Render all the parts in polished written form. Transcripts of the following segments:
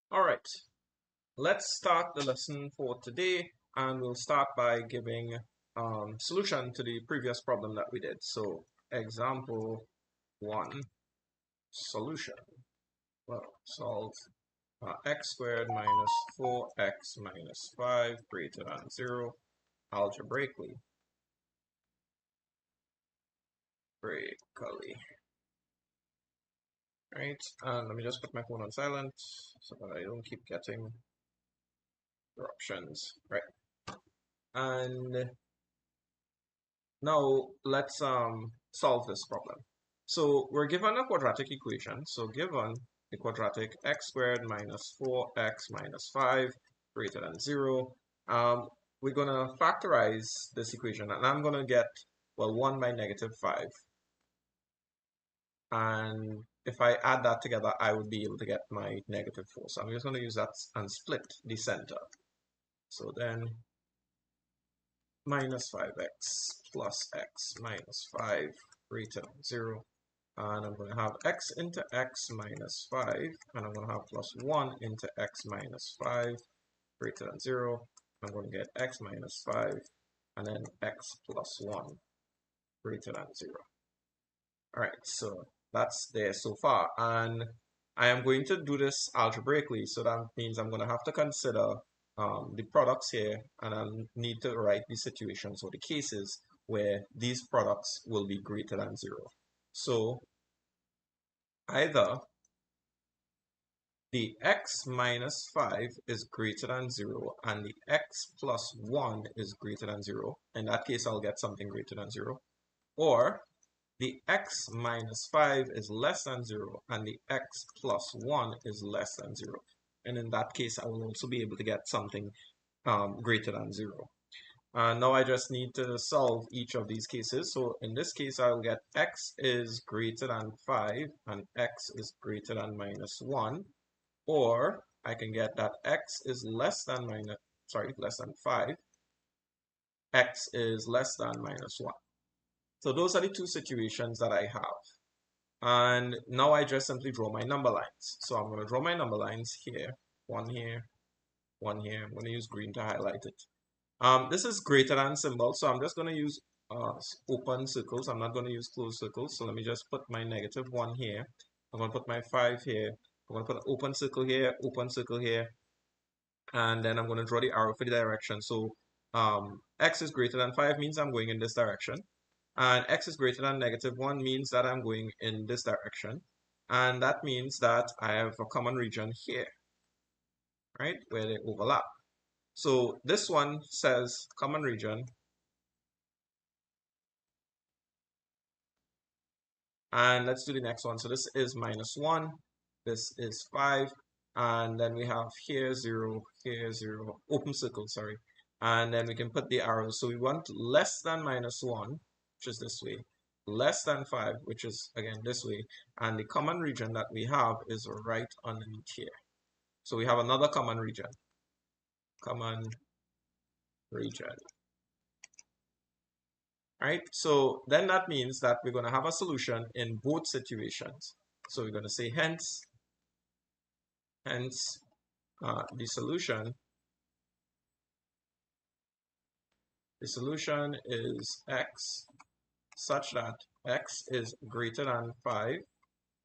All right, let's start the lesson for today, and we'll start by giving solution to the previous problem that we did. So example 1, solution. Well, solve x squared minus 4x minus 5 greater than 0 algebraically. Right, and let me just put my phone on silent so that I don't keep getting interruptions. Right, and now let's solve this problem. So we're given a quadratic equation. So given the quadratic x squared minus 4x minus 5 greater than 0, we're going to factorize this equation, and I'm going to get, well, 1 by negative 5. And if I add that together, I would be able to get my negative 4. So I'm just going to use that and split the center. So then minus 5x plus x minus 5 greater than 0. And I'm going to have x into x minus 5, and I'm going to have plus 1 into x minus 5 greater than 0. I'm going to get x minus 5, and then x plus 1 greater than 0. All right, so that's there so far. And I am going to do this algebraically, so that means I'm going to have to consider the products here, and I need to write the situations or the cases where these products will be greater than 0. So either the x minus 5 is greater than 0 and the x plus 1 is greater than 0. In that case, I'll get something greater than 0. Or the x minus 5 is less than 0 and the x plus 1 is less than 0. And in that case, I will also be able to get something greater than 0. Now I just need to solve each of these cases. So in this case, I'll get x is greater than 5 and x is greater than minus 1. Or I can get that x is less than less than 5, x is less than minus 1. So those are the two situations that I have. And now I just simply draw my number lines. So I'm going to draw my number lines here, one here, one here. I'm going to use green to highlight it. This is greater than symbol, so I'm just going to use open circles. I'm not going to use closed circles. So let me just put my negative 1 here. I'm going to put my 5 here. I'm going to put an open circle here, and then I'm going to draw the arrow for the direction. So x is greater than 5 means I'm going in this direction, and x is greater than negative 1 means that I'm going in this direction, and that means that I have a common region here, right, where they overlap. So this one says common region, and let's do the next one. So this is minus 1, this is 5, and then we have here 0, open circle, sorry. And then we can put the arrows. So we want less than minus 1, which is this way, less than 5, which is again this way, and the common region that we have is right underneath here. So we have another common region. Right? So then that means that we're going to have a solution in both situations. So we're going to say hence the solution is x such that x is greater than 5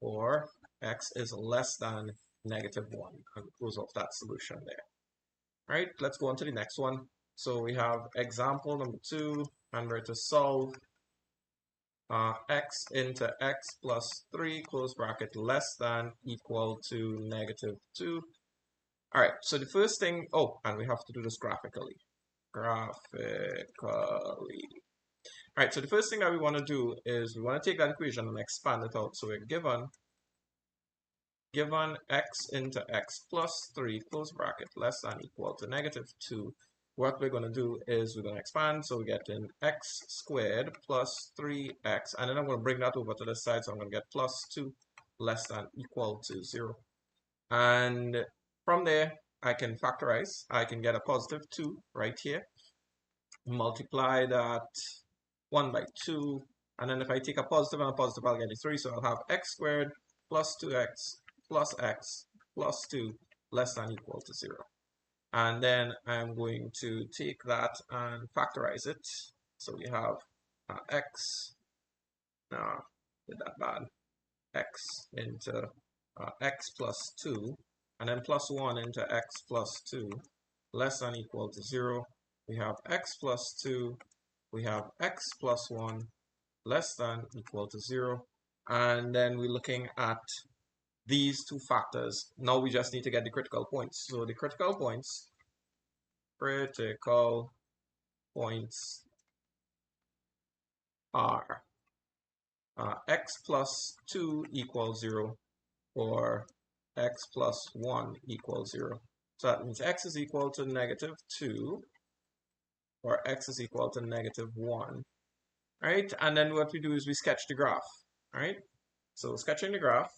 or x is less than negative 1, and goes off that solution there. All right, let's go on to the next one. So we have example number 2, and we're to solve x into x plus 3 close bracket less than equal to negative 2. All right, so the first thing, oh, and we have to do this graphically. All right, so the first thing that we want to do is we want to take that equation and expand it out. So we're given x into x plus 3 close bracket less than equal to negative 2. What we're going to do is we're going to expand, so we get in x squared plus 3x, and then I'm going to bring that over to the side, so I'm going to get plus 2 less than equal to 0. And from there, I can factorize. I can get a positive 2 right here. Multiply that 1 by 2, and then if I take a positive and a positive, I'll get a 3, so I'll have x squared plus 2x plus x plus 2 less than equal to 0. And then I'm going to take that and factorize it. So we have x, did that bad, x into x plus 2, and then plus 1 into x plus 2, less than equal to 0. We have x plus 2, we have x plus 1, less than equal to 0. And then we're looking at these two factors. Now we just need to get the critical points. So the critical points are x plus 2 equals 0 or x plus 1 equals 0. So that means x is equal to negative 2 or x is equal to negative 1. Right? And then what we do is we sketch the graph. Right? So sketching the graph,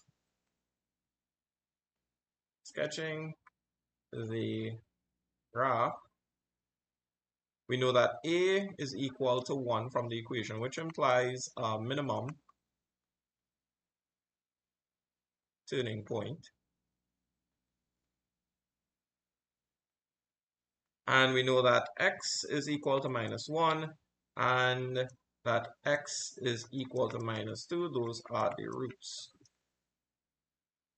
we know that a is equal to 1 from the equation, which implies a minimum turning point. And we know that x is equal to minus 1 and that x is equal to minus 2. Those are the roots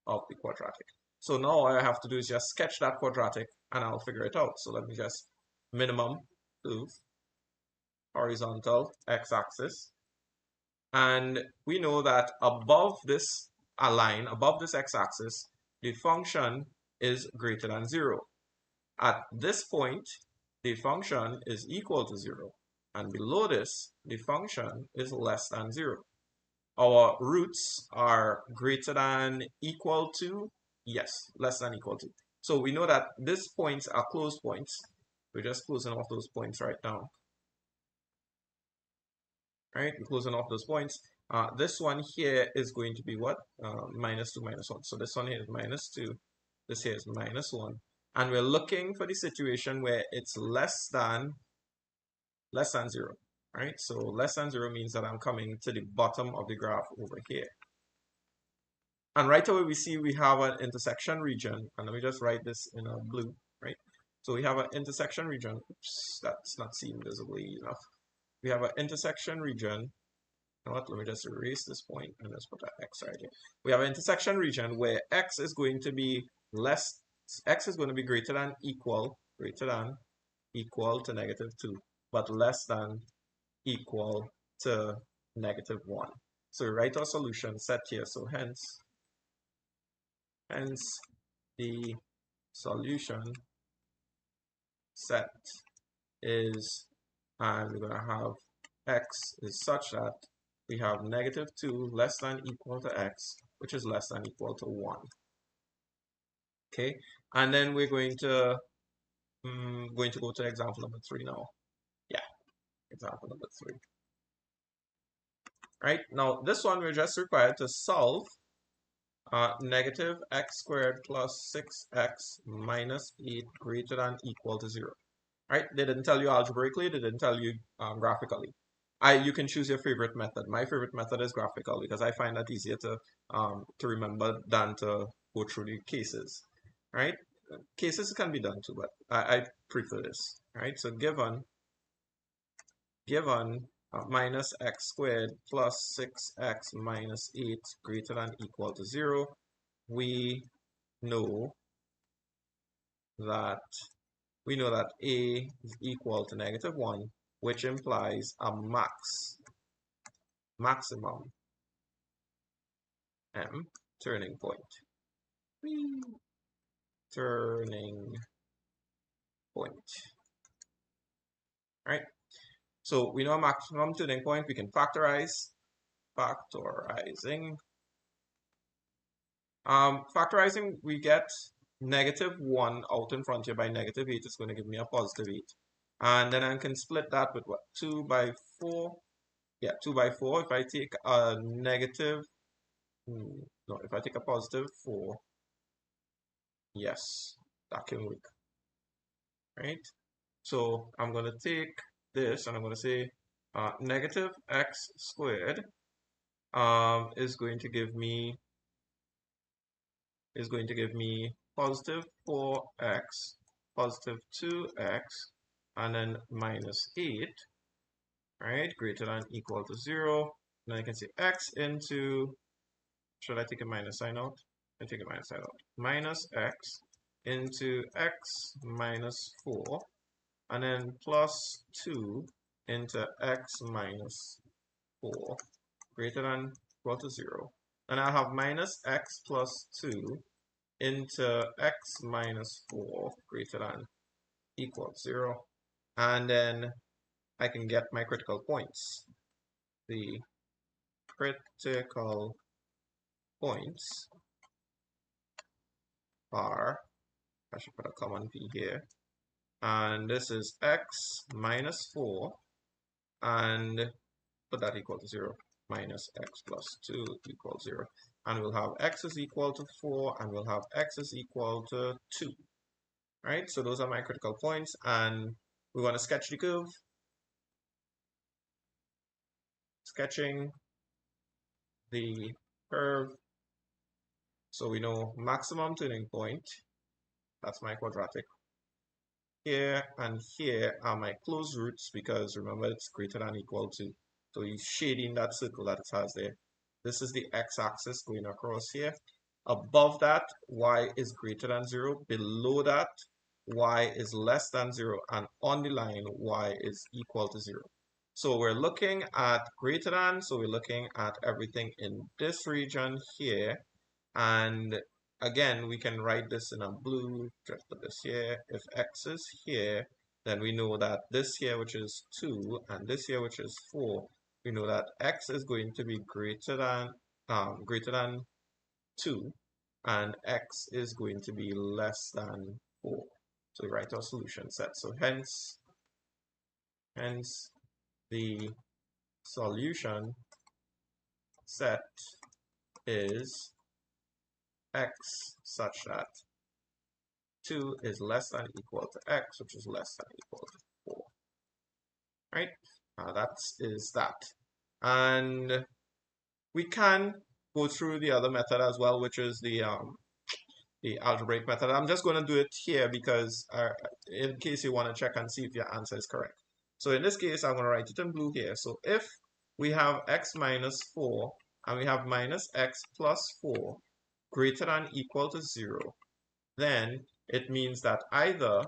of the quadratic. So now all I have to do is just sketch that quadratic and I'll figure it out. So let me just minimum move horizontal x-axis. And we know that above this line, above this x-axis, the function is greater than 0. At this point, the function is equal to 0. And below this, the function is less than 0. Our roots are greater than equal to, yes, less than equal to. So we know that these points are closed points. We're just closing off those points right now. Right, we're closing off those points. This one here is going to be what? Minus 2, minus 1. So this one here is minus 2. This here is minus 1. And we're looking for the situation where it's less than 0. Right? So less than 0 means that I'm coming to the bottom of the graph over here. And right away we see we have an intersection region. And let me just write this in a blue. Right? So we have an intersection region. Oops, that's not seen visibly enough. We have an intersection region. You know what? Let me just erase this point and let's put an x right here. We have an intersection region where x is going to be greater than equal to negative 2, but less than equal to negative 1. So we write our solution set here. So hence the solution set is, and we're going to have x is such that we have negative 2 less than equal to x, which is less than equal to 1. Okay, and then we're going to go to example number 3 now. Yeah, example number 3. Right, now this one we're just required to solve negative x squared plus 6x minus 8 greater than equal to 0. Right, they didn't tell you algebraically, they didn't tell you graphically. You can choose your favorite method. My favorite method is graphical because I find that easier to remember than to go through the cases. Right, cases can be done too, but I prefer this. Right, so given minus x squared plus 6x minus 8 greater than equal to 0, we know that a is equal to negative 1, which implies a maximum m turning point. Right? So we know a maximum turning point. We can factorizing. Factorizing, we get negative 1 out in front here by negative 8. It's going to give me a positive 8. And then I can split that with what? 2 by 4. Yeah, 2 by 4. If I take a negative, if I take a positive 4, yes, that can work. Right? So I'm going to take this and I'm going to say negative x squared is going to give me positive 4x, positive 2x, and then minus 8, right, greater than equal to 0. Then I can say x into, should I take a minus sign out? I take a minus sign out. Minus x into x minus 4, and then plus 2 into x minus 4, greater than equal to 0. And I have minus x plus 2 into x minus 4 greater than equal to 0. And then I can get my critical points. The critical points are, I should put a common p here, and this is x minus 4, and put that equal to 0, minus x plus 2 equals 0. And we'll have x is equal to 4, and we'll have x is equal to 2. Right, so those are my critical points, and we want to sketch the curve. Sketching the curve. So we know maximum turning point, that's my quadratic. Here and here are my closed roots, because remember it's greater than or equal to. So you shading that circle that it has there. This is the x-axis going across here. Above that, y is greater than 0. Below that, y is less than 0. And on the line, y is equal to 0. So we're looking at greater than, so we're looking at everything in this region here. And again, we can write this in a blue, just put this here. If x is here, then we know that this here, which is 2, and this here, which is 4, we know that x is going to be greater than 2, and x is going to be less than 4. So we write our solution set. So hence the solution set is x such that 2 is less than or equal to x, which is less than or equal to 4. Right? That is that. And we can go through the other method as well, which is the algebraic method. I'm just going to do it here because in case you want to check and see if your answer is correct. So in this case, I'm going to write it in blue here. So if we have x minus 4 and we have minus x plus 4 greater than or equal to 0, then it means that either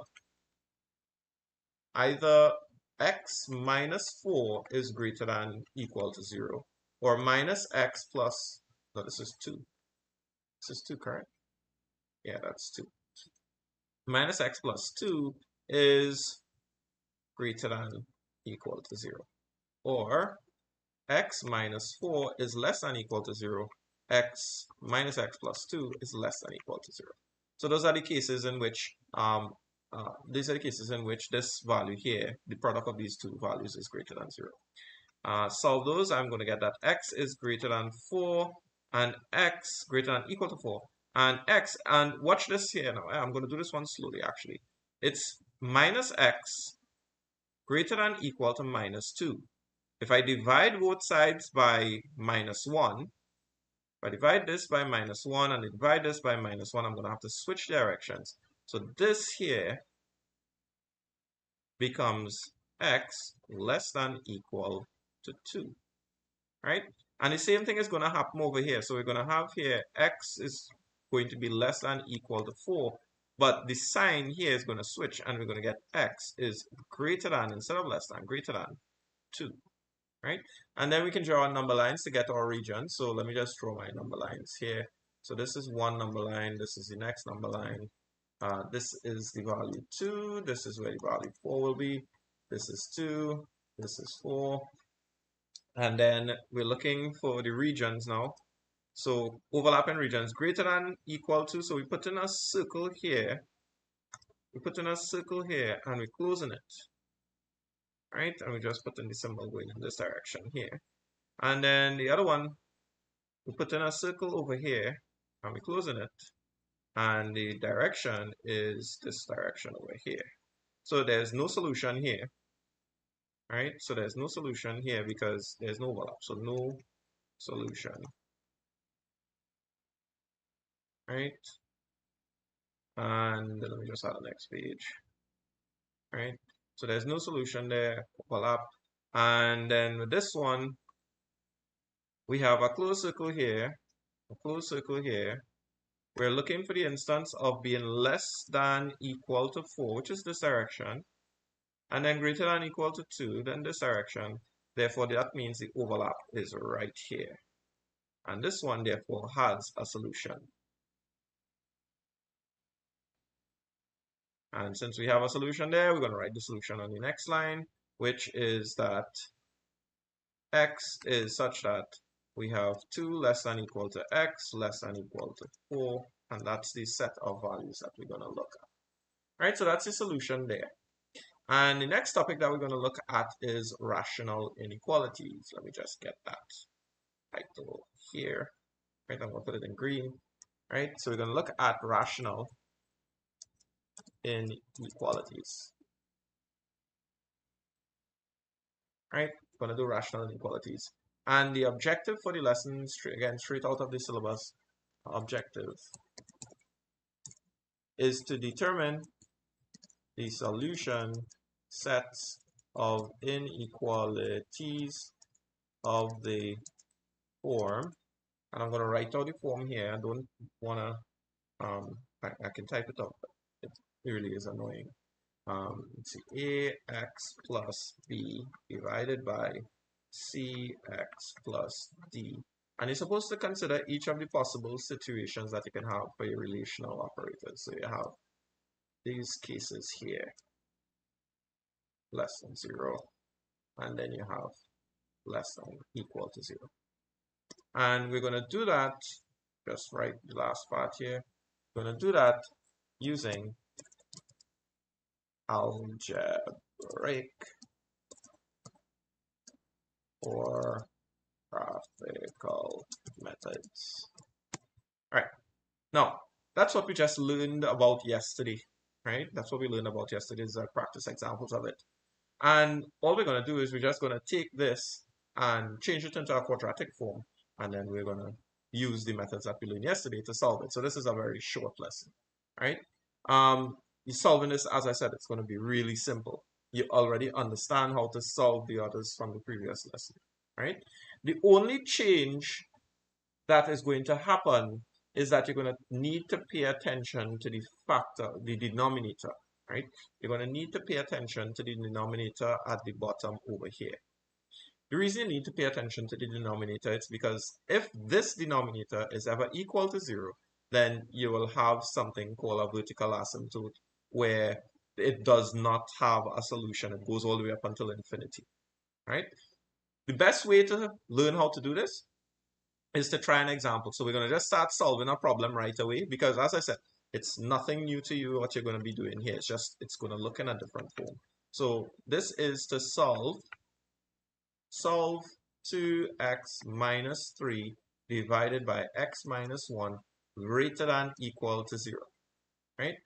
x minus 4 is greater than or equal to 0, or minus x plus, no, this is 2. This is 2, correct? Yeah, that's 2. Minus x plus 2 is greater than or equal to 0. Or x minus 4 is less than or equal to 0. X minus x plus 2 is less than or equal to 0. So those are the cases in which this value here, the product of these two values, is greater than 0. Solve those. I'm going to get that x is greater than 4 and x greater than or equal to 4. And x, and watch this here now. I'm going to do this one slowly actually. It's minus x greater than or equal to minus 2. If I divide both sides by minus 1, if I divide this by minus 1 and divide this by minus 1, I'm going to have to switch directions. So this here becomes x less than or equal to 2, right? And the same thing is going to happen over here. So we're going to have here x is going to be less than or equal to 4, but the sign here is going to switch, and we're going to get x is greater than, instead of less than, greater than 2. Right? And then we can draw our number lines to get our region. So let me just draw my number lines here. So this is one number line, this is the next number line. This is the value 2, this is where the value 4 will be. This is 2, this is 4. And then we're looking for the regions now. So overlapping regions, greater than, equal to. So we put in a circle here. We put in a circle here and we're closing it. Right, and we just put in the symbol going in this direction here. And then the other one, we put in a circle over here and we're closing it, and the direction is this direction over here. So there's no solution here, right? So there's no solution here because there's no overlap, so no solution, right? And let me just add the next page. Right? So there's no solution there, overlap. And then with this one, we have a closed circle here, a closed circle here. We're looking for the instance of being less than equal to 4, which is this direction, and then greater than equal to 2, then this direction. Therefore, that means the overlap is right here. And this one, therefore, has a solution. And since we have a solution there, we're going to write the solution on the next line, which is that x is such that we have 2 less than equal to x less than equal to 4, and that's the set of values that we're going to look at. All right, so that's the solution there. And the next topic that we're going to look at is rational inequalities. Let me just get that title here. Right, I'm going to put it in green. Right, so we're going to look at rational inequalities. Right, going to do rational inequalities. And the objective for the lesson, again, straight out of the syllabus, objective is to determine the solution sets of inequalities of the form, and I'm going to write out the form here. I don't want to, I can type it up, but it really is annoying. Let's see, ax plus b divided by cx plus d. And you're supposed to consider each of the possible situations that you can have for your relational operators. So you have these cases here, less than 0, and then you have less than equal to 0. And we're going to do that, just write the last part here. We're going to do that using algebraic or graphical methods. All right. Now, that's what we just learned about yesterday, right? That's what we learned about yesterday is practice examples of it. And all we're going to do is we're just going to take this and change it into a quadratic form. And then we're going to use the methods that we learned yesterday to solve it. So this is a very short lesson, right? Solving this, as I said, it's going to be really simple. You already understand how to solve the others from the previous lesson, right? The only change that is going to happen is that you're going to need to pay attention to the factor, the denominator, right? You're going to need to pay attention to the denominator at the bottom over here. The reason you need to pay attention to the denominator is because if this denominator is ever equal to 0, then you will have something called a vertical asymptote where it does not have a solution. It goes all the way up until infinity, right? The best way to learn how to do this is to try an example. So we're going to just start solving a problem right away because, as I said, it's nothing new to you what you're going to be doing here. It's going to look in a different form. So this is to solve 2x minus 3 divided by x minus 1 greater than equal to 0, right?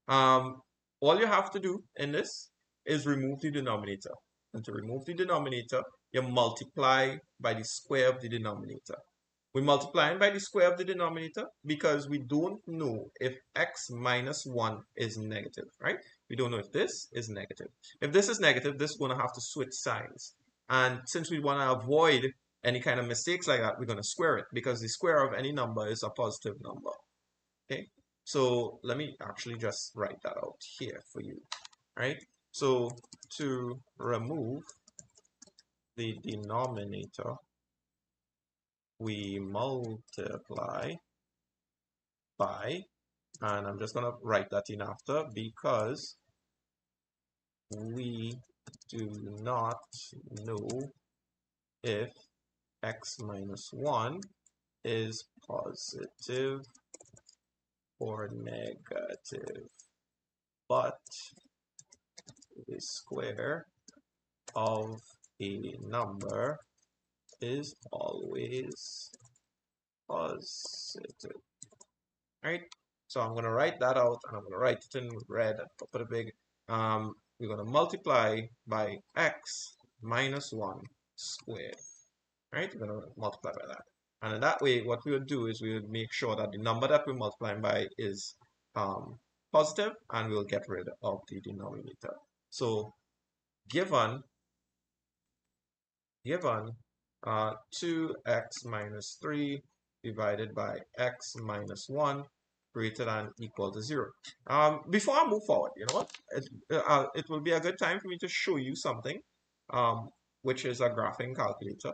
All you have to do in this is remove the denominator. And to remove the denominator, you multiply by the square of the denominator. We're multiplying by the square of the denominator because we don't know if x minus 1 is negative, right? We don't know if this is negative. If this is negative, this is going to have to switch signs. And since we want to avoid any kind of mistakes like that, we're going to square it because the square of any number is a positive number. Okay, so let me actually just write that out here for you, right? So to remove the denominator, we multiply by, and I'm just going to write that in after because we do not know if x minus 1 is positive or negative, but the square of a number is always positive, right? So I'm going to write that out and I'm going to write it in red and put a big, we're going to multiply by x minus 1 squared, right? We're going to multiply by that. And in that way, what we would do is we would make sure that the number that we're multiplying by is positive, and we'll get rid of the denominator. So given 2x minus 3 divided by x minus 1 greater than equal to 0. Before I move forward, you know what? It will be a good time for me to show you something, which is a graphing calculator,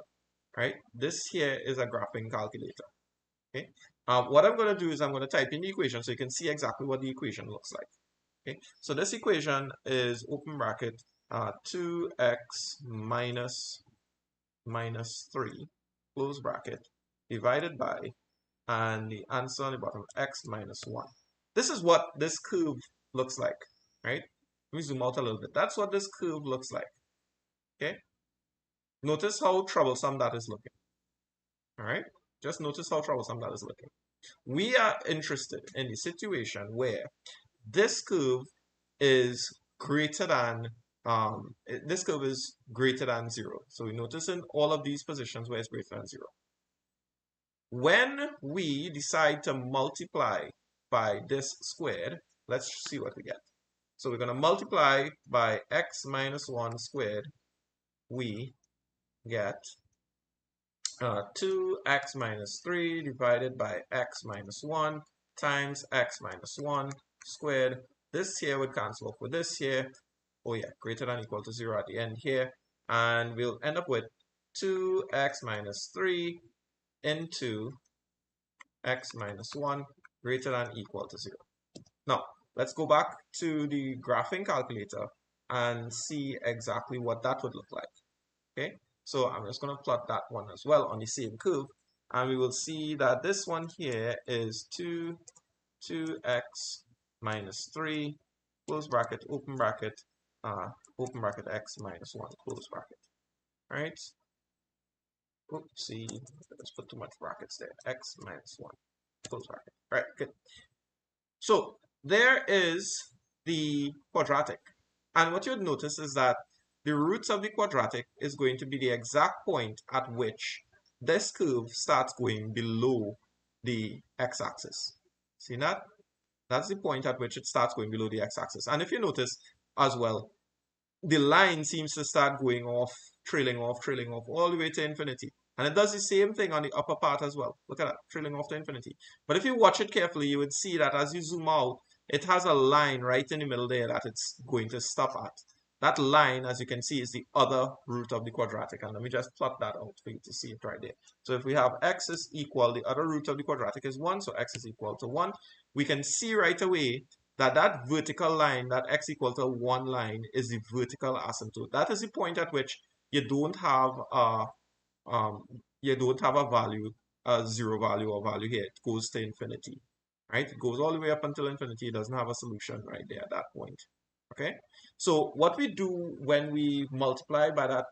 right? This here is a graphing calculator, okay? What I'm going to do is I'm going to type in the equation so you can see exactly what the equation looks like, okay? So this equation is open bracket 2x minus 3 close bracket divided by, and the answer on the bottom, x minus 1. This is what this curve looks like, right? Let me zoom out a little bit. That's what this curve looks like, okay? Notice how troublesome that is looking, all right? Just notice how troublesome that is looking. We are interested in the situation where this curve is greater than, this curve is greater than 0. So we notice in all of these positions where it's greater than 0. When we decide to multiply by this squared, let's see what we get. So we're going to multiply by x minus 1 squared. We get 2x minus 3 divided by x minus 1 times x minus 1 squared. This here would cancel off with this here. Oh yeah, greater than or equal to 0 at the end here. And we'll end up with 2x minus 3 into x minus 1 greater than or equal to 0. Now, let's go back to the graphing calculator and see exactly what that would look like. Okay, so I'm just going to plot that one as well on the same curve, and we will see that this one here is 2x minus 3 close bracket open bracket x minus 1 close bracket. All right. Oopsie, let's put too much brackets there. X minus 1 close bracket. All right, good. So there is the quadratic, and what you'd notice is that the roots of the quadratic is going to be the exact point at which this curve starts going below the x-axis. See that? That's the point at which it starts going below the x-axis. And if you notice as well, the line seems to start going off, trailing off all the way to infinity. And it does the same thing on the upper part as well. Look at that, trailing off to infinity. But if you watch it carefully, you would see that as you zoom out, it has a line right in the middle there that it's going to stop at. That line, as you can see, is the other root of the quadratic. And let me just plot that out for you to see it right there. So if we have x is equal, the other root of the quadratic is 1, so x is equal to 1. We can see right away that that vertical line, that x equal to 1 line, is the vertical asymptote. That is the point at which you don't have a value, a 0 value or value here. It goes to infinity, right? It goes all the way up until infinity. It doesn't have a solution right there at that point. Okay, so what we do when we multiply by that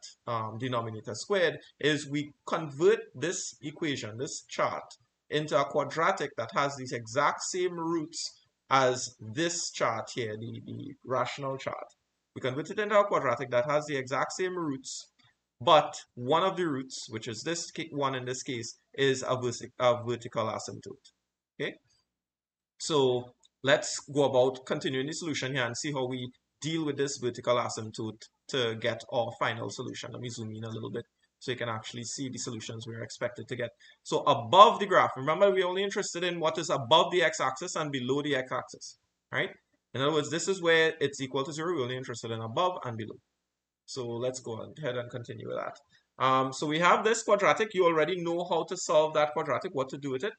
denominator squared is we convert this equation, this chart, into a quadratic that has these exact same roots as this chart here, the rational chart. We convert it into a quadratic that has the exact same roots, but one of the roots, which is this one in this case, is a vertical asymptote. Okay, so let's go about continuing the solution here and see how we deal with this vertical asymptote to get our final solution. Let me zoom in a little bit so you can actually see the solutions we're expected to get. So above the graph, remember we're only interested in what is above the x-axis and below the x-axis, right? In other words, this is where it's equal to 0. We're only interested in above and below. So let's go ahead and continue with that. So we have this quadratic. You already know how to solve that quadratic, what to do with it.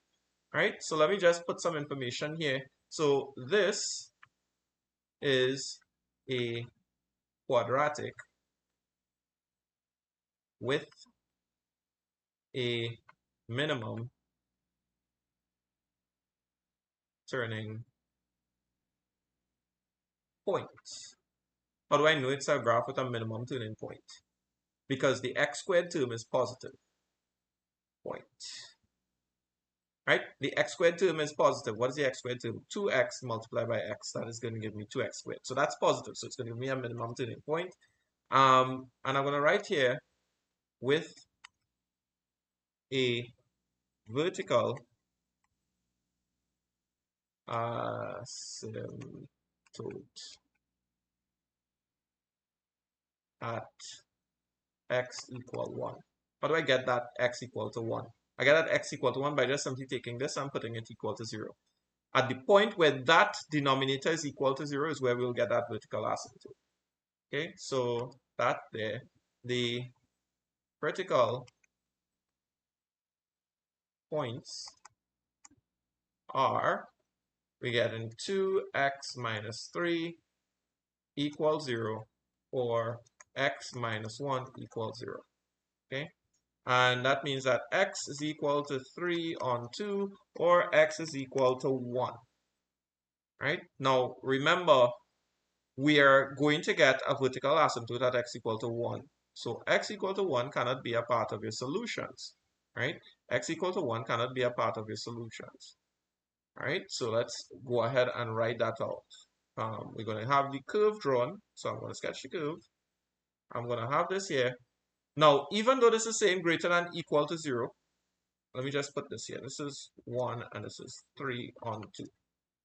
Right, so let me just put some information here. So this is a quadratic with a minimum turning point. How do I know it's a graph with a minimum turning point? Because the x squared term is positive. Point. Right? The x squared term is positive. What is the x squared term? 2x multiplied by x. That is going to give me 2x squared. So that's positive. So it's going to give me a minimum turning point. And I'm going to write here with a vertical asymptote at x equal 1. How do I get that x equal to 1? I get that x equal to 1 by just simply taking this and putting it equal to 0. At the point where that denominator is equal to 0 is where we'll get that vertical asymptote. Okay, so that there, the vertical points are, we get in 2x minus 3 equals 0, or x minus 1 equals 0. Okay, and that means that x is equal to 3 on 2, or x is equal to 1. Right? Now, remember, we are going to get a vertical asymptote at x equal to 1. So x equal to 1 cannot be a part of your solutions. Right? X equal to 1 cannot be a part of your solutions. Alright, so let's go ahead and write that out. We're going to have the curve drawn. So I'm going to sketch the curve. I'm going to have this here. Now, even though this is saying greater than equal to 0, let me just put this here. This is 1 and this is 3 on 2.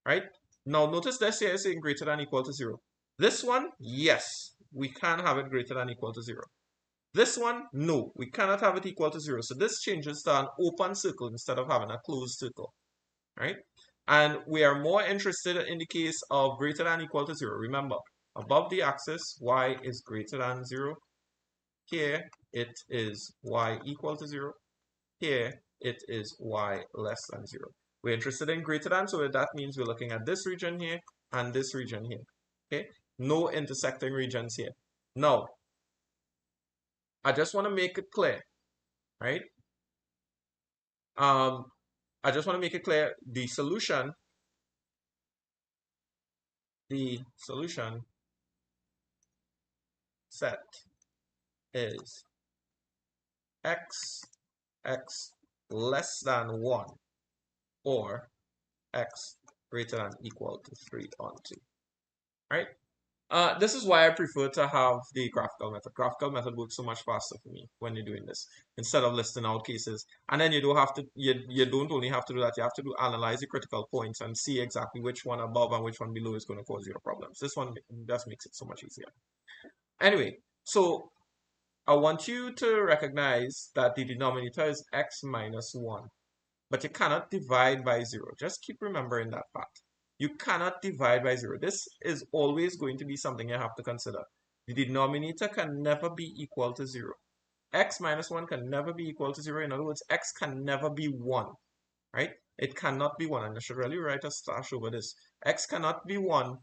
Right? Now, notice this here is saying greater than equal to 0. This one, yes, we can have it greater than equal to 0. This one, no, we cannot have it equal to 0. So this changes to an open circle instead of having a closed circle. Right? And we are more interested in the case of greater than equal to 0. Remember, above the axis, y is greater than 0. Here, it is y equal to 0. Here, it is y less than 0. We're interested in greater than, so that means we're looking at this region here and this region here. Okay? No intersecting regions here. Now, I just want to make it clear, right? I just want to make it clear, the solution set is x less than 1 or x greater than equal to 3 on 2. Right? This is why I prefer to have the graphical method. Graphical method works so much faster for me when you're doing this instead of listing out cases. And then you don't have to, you don't only have to do that, you have to analyze the critical points and see exactly which one above and which one below is going to cause you problems. This one just makes it so much easier. Anyway, so I want you to recognize that the denominator is x minus 1, but you cannot divide by 0. Just keep remembering that part. You cannot divide by 0. This is always going to be something you have to consider. The denominator can never be equal to 0. X minus 1 can never be equal to 0. In other words, x can never be 1, right? It cannot be 1, and I should really write a slash over this. X cannot be 1.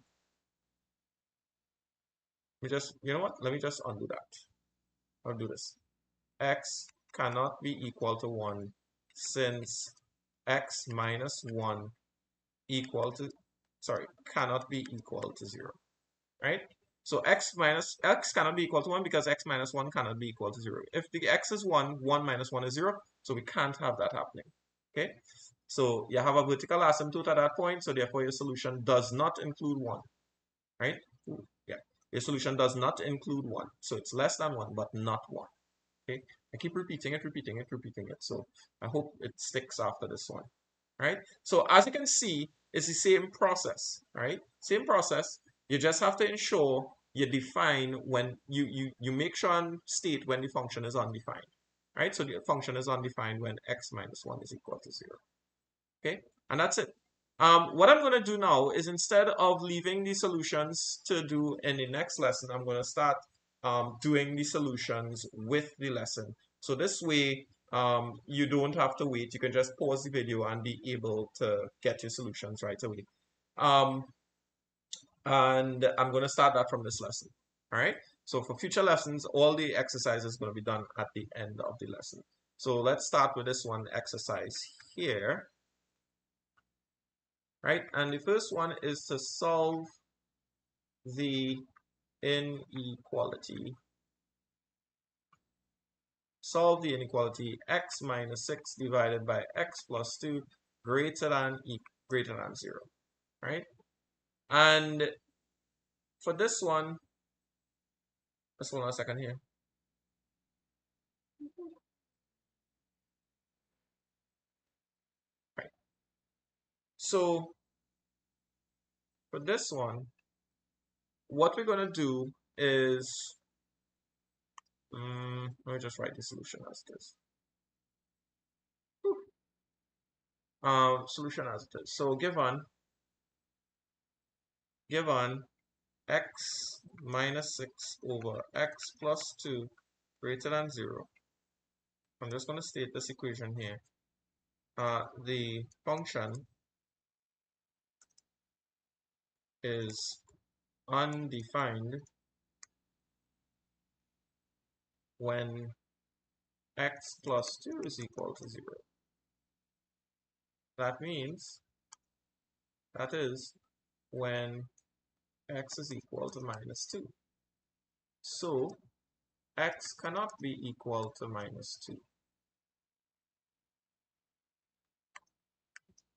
You know what? Let me just undo that. I'll do this. X cannot be equal to 1 since x minus 1 cannot be equal to 0, right? So x cannot be equal to 1 because x minus 1 cannot be equal to 0. If the x is 1, 1 minus 1 is 0, so we can't have that happening, okay? So you have a vertical asymptote at that point, so therefore your solution does not include 1, right? Yeah, your solution does not include 1, so it's less than 1, but not 1. Okay, I keep repeating it. So I hope it sticks after this one, right? So as you can see, it's the same process, right? Same process. You just have to ensure you define when you make sure and state when the function is undefined, right? So the function is undefined when x minus 1 is equal to 0. Okay, and that's it. What I'm going to do now is instead of leaving the solutions to do in the next lesson, I'm going to start doing the solutions with the lesson. So this way, you don't have to wait. You can just pause the video and be able to get your solutions right away. And I'm going to start that from this lesson. All right. So for future lessons, all the exercises are going to be done at the end of the lesson. So let's start with this one exercise here. Right, and the first one is to solve the inequality. Solve the inequality x minus 6 divided by x plus 2 greater than 0. Right, and for this one, let's hold on a second here. Right, so for this one, what we're going to do is, let me just write the solution as this. Solution as it is. So given x minus 6 over x plus 2 greater than 0, I'm just going to state this equation here. The function is undefined when x plus 2 is equal to 0. That means, that is, when x is equal to minus 2. So, x cannot be equal to minus 2.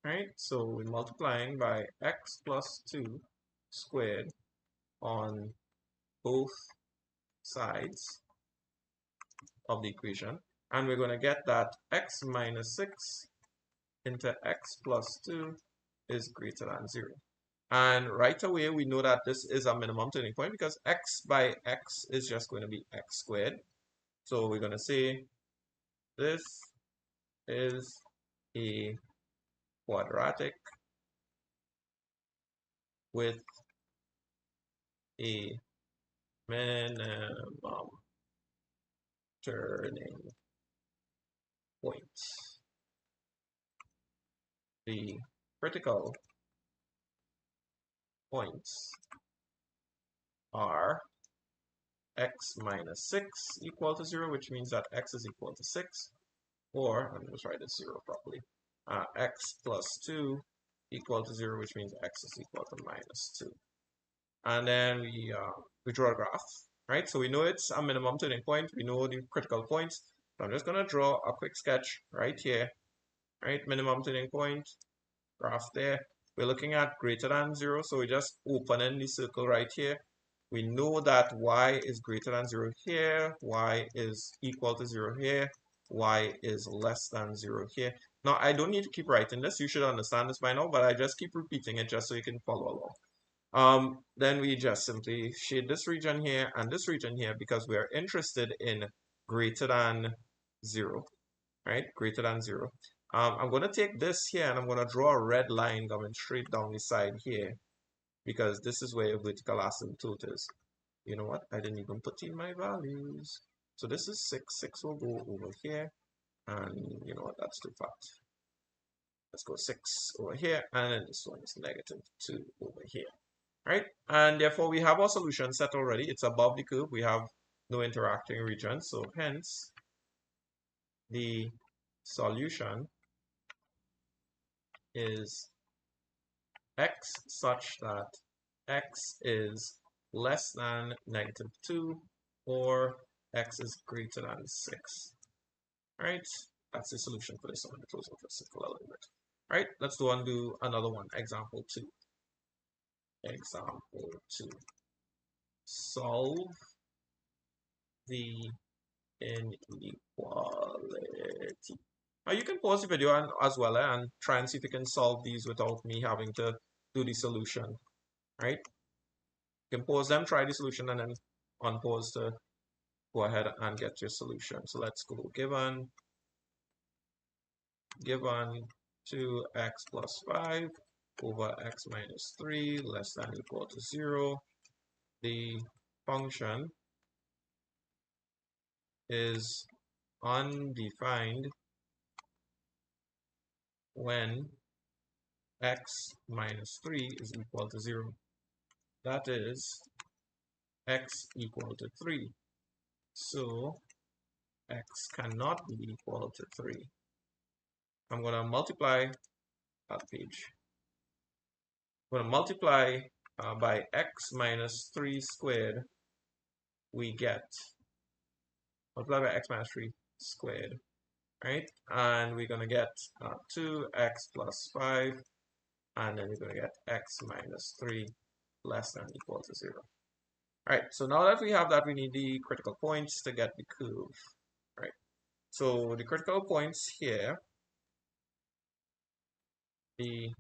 Right? So, we're multiplying by x plus 2 squared on both sides of the equation. And we're going to get that x minus 6 into x plus 2 is greater than 0. And right away, we know that this is a minimum turning point because x by x is just going to be x squared. So we're going to say this is a quadratic with a minimum turning point. The critical points are x minus 6 equal to 0, which means that x is equal to 6, or, let me just write it 0 properly, x plus 2 equal to 0, which means x is equal to minus 2. And then we draw a graph, right? So we know it's a minimum turning point, we know the critical points. So I'm just going to draw a quick sketch right here, right? Minimum turning point, graph there. We're looking at greater than 0, so we're just opening the circle right here. We know that y is greater than 0 here, y is equal to 0 here, y is less than 0 here. Now, I don't need to keep writing this. You should understand this by now, but I just keep repeating it just so you can follow along. Then we just simply shade this region here and this region here because we are interested in greater than 0, right? Greater than 0. I'm going to take this here and I'm going to draw a red line going straight down the side here because this is where your vertical asymptote is. You know what? I didn't even put in my values. So this is 6. 6 will go over here. And you know what? That's too fat. Let's go 6 over here. And then this one is negative 2 over here. Right? And therefore, we have our solution set already. It's above the curve. We have no interacting region. So hence, the solution is x such that x is less than negative 2 or x is greater than 6. Right? That's the solution for this one. Let me close off the circle a little bit. Right? Let's go and do another one. Example 2. Example 2. Solve the inequality. Now you can pause the video as well and try and see if you can solve these without me having to do the solution. Right? You can pause them, try the solution, and then unpause to go ahead and get your solution. So let's go given 2x plus 5 over x minus 3 less than or equal to 0. The function is undefined when x minus 3 is equal to 0. That is x equal to 3. So x cannot be equal to 3. I'm going to multiply that page. I'm going to multiply by x minus 3 squared. We get multiply by x minus 3 squared, right? And we're going to get 2x plus 5, and then we're going to get x minus 3 less than or equal to 0. Right, so now that we have that, we need the critical points to get the curve, right? So the critical points here, the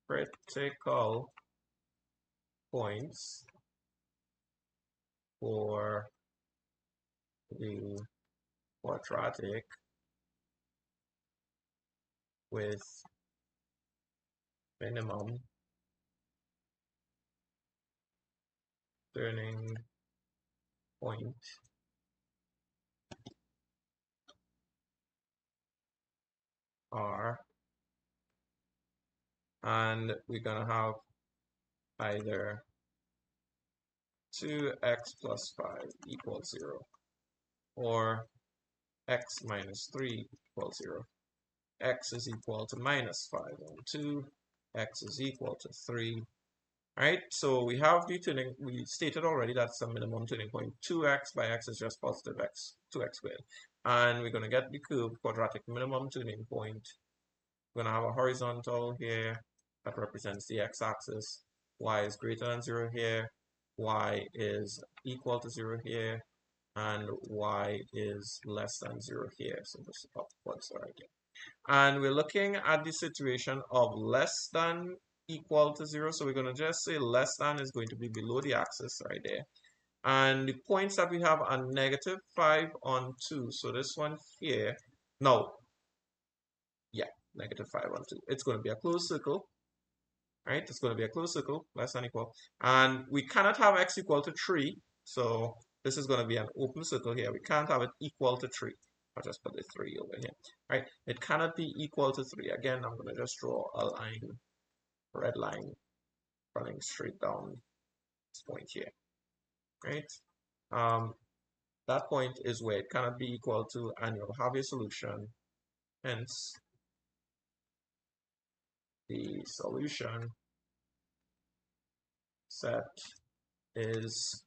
critical points for the quadratic with minimum turning point R, and we're gonna have either 2x plus 5 equals 0 or x minus 3 equals 0. X is equal to minus 5 on 2, x is equal to 3. Alright, so we have the tuning, we stated already that's the minimum tuning point. 2x by x is just positive x, 2x squared. And we're going to get the curve quadratic minimum tuning point. We're going to have a horizontal here that represents the x-axis. Y is greater than 0 here, y is equal to 0 here, and y is less than 0 here. So this is upwards right here. And we're looking at the situation of less than equal to 0. So we're going to just say less than is going to be below the axis right there. And the points that we have are negative 5 on 2. So this one here, no, yeah, negative 5 on 2. It's going to be a closed circle. Right, it's going to be a closed circle, less than equal. And we cannot have x equal to 3. So this is going to be an open circle here. We can't have it equal to 3. I'll just put the 3 over here. Right, it cannot be equal to 3. Again, I'm going to just draw a line, red line, running straight down this point here. Right, that point is where it cannot be equal to, and you'll have a solution. Hence, the solution set is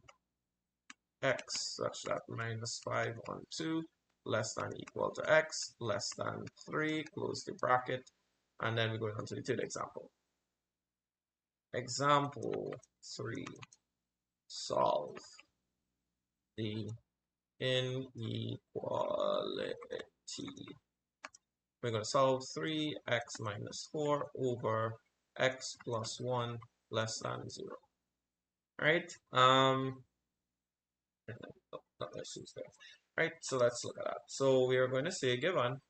x such that minus 5 on 2 less than equal to x less than 3, close the bracket, and then we're going on to the third example. Example 3, solve the inequality. We're going to solve 3x minus 4 over x plus 1 less than 0. Right? Let's use that. Right, so let's look at that. So we are going to say given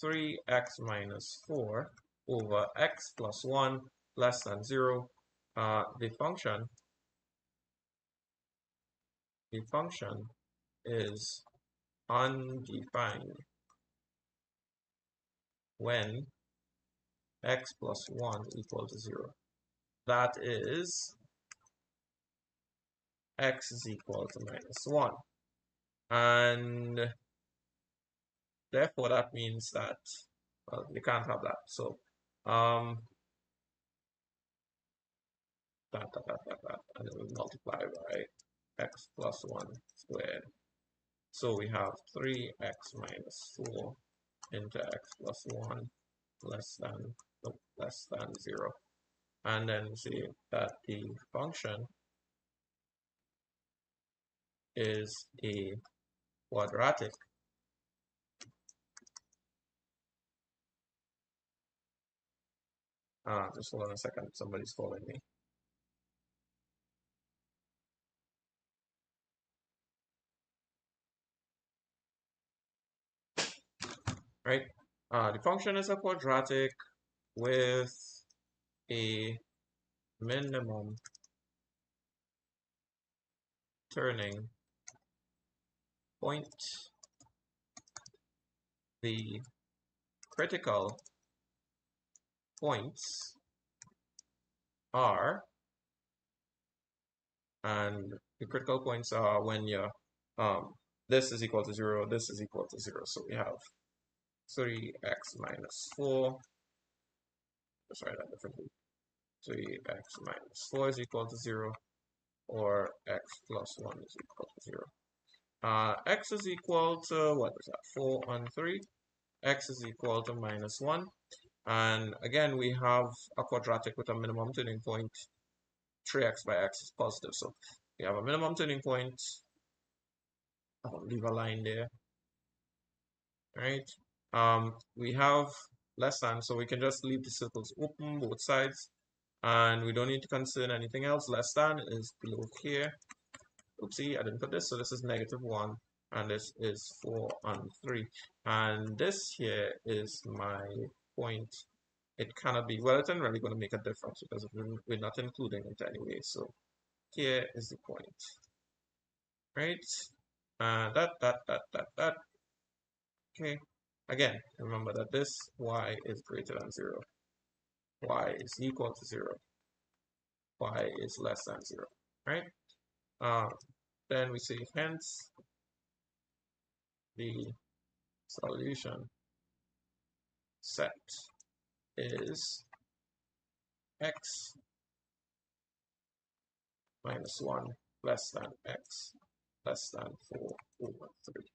3x minus 4 over x plus 1 less than 0, the function is undefined when x plus 1 equal to 0. That is, x is equal to minus 1. And therefore that means that, well, you can't have that. So and then we multiply by x plus 1 squared. So we have 3x minus 4 into x plus 1 less than 0. And then see that the function is a quadratic just hold on a second, somebody's calling me. Right, the function is a quadratic with a minimum turning point. The critical points are, and the critical points are when you're this is equal to 0, this is equal to 0. So we have 3x minus 4, let's write that differently. 3x minus 4 is equal to 0, or x plus 1 is equal to 0. X is equal to, what is that, 4 on 3. X is equal to minus 1. And again, we have a quadratic with a minimum turning point. 3x by x is positive. So we have a minimum turning point. I'll leave a line there. Right? We have less than, so we can just leave the circles open both sides. And we don't need to consider anything else. Less than is below here. Oopsie, I didn't put this. So this is -1, and this is 4 and 3. And this here is my point. It cannot be, well, it's not really going to make a difference because we're not including it anyway. So here is the point, right? That. Okay. Again, remember that this y is greater than 0. Y is equal to 0. Y is less than 0, right? Then we say hence the solution set is x minus 1 less than x less than 4 over 3.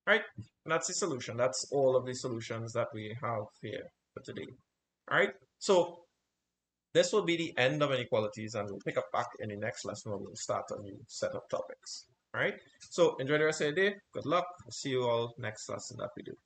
Right? And that's the solution. That's all of the solutions that we have here for today. All right? So this will be the end of inequalities, and we'll pick up back in the next lesson where we'll start a new set of topics. All right? So enjoy the rest of your day. Good luck. See you all next lesson that we do.